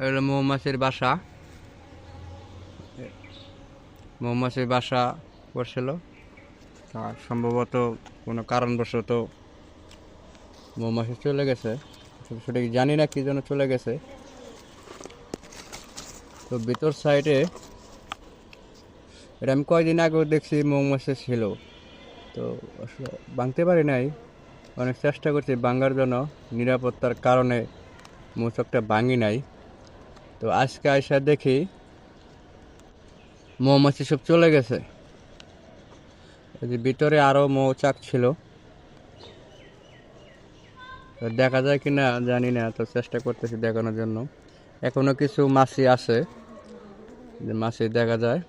হলো মৌমাছির বাসা। মৌমাছির বাসা করছিল, আর সম্ভবত কোনো কারণবশত মৌমাছি চলে গেছে। সেটা জানি না কি জন্য চলে গেছে। তো ভিতর সাইডে এটা আমি কয়দিন আগেও দেখছি মৌমাছি ছিল, তো আসলে ভাঙতে পারি নাই। অনেক চেষ্টা করছি ভাঙার জন্য, নিরাপত্তার কারণে মৌচাকটা ভাঙি নাই। তো আজকে আইসা দেখি মৌমাছি সব চলে গেছে। এই যে ভিতরে আরো মৌচাক ছিল, তো দেখা যায় কিনা জানি না, তো চেষ্টা করতেছি দেখানোর জন্য। এখনো কিছু মাছি আছে, যে মাছি দেখা যায়।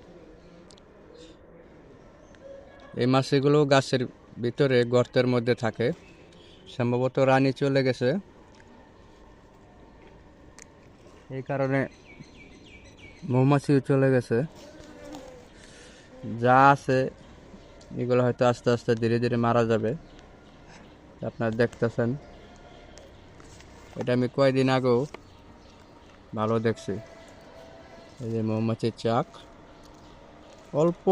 এই মাছিগুলো গাছের ভিতরে গর্তের মধ্যে থাকে। সম্ভবত রানী চলে গেছে, এই কারণে মৌমাছিও চলে গেছে। যা আছে এগুলো হয়তো আস্তে আস্তে ধীরে ধীরে মারা যাবে। আপনারা দেখতেছেন, এটা আমি কয়েকদিন আগেও ভালো দেখছি। এই যে মৌমাছির চাক, অল্প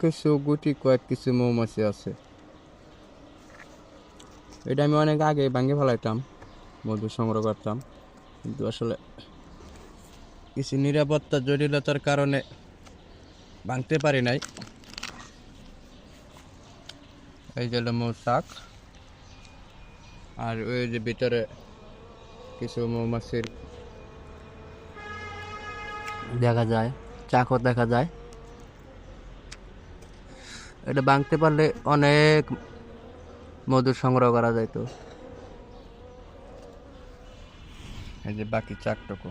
কিছু গুটি কয়েক কিছু মৌমাছি আছে। এটা আমি অনেক আগে ভাঙে ফেলাইতাম, মধু সংগ্রহ করতাম, কিন্তু আসলে কিছু নিরাপত্তা জটিলতার কারণে ভাঙতে পারি নাই। এই যে মৌচাক, আর ওই যে ভিতরে কিছু মৌমাছির দেখা যায়, চাকও দেখা যায়। এটা ভাঙতে পারলে অনেক মধু সংগ্রহ করা যাইতো। এই যে বাকি চাকটুকু।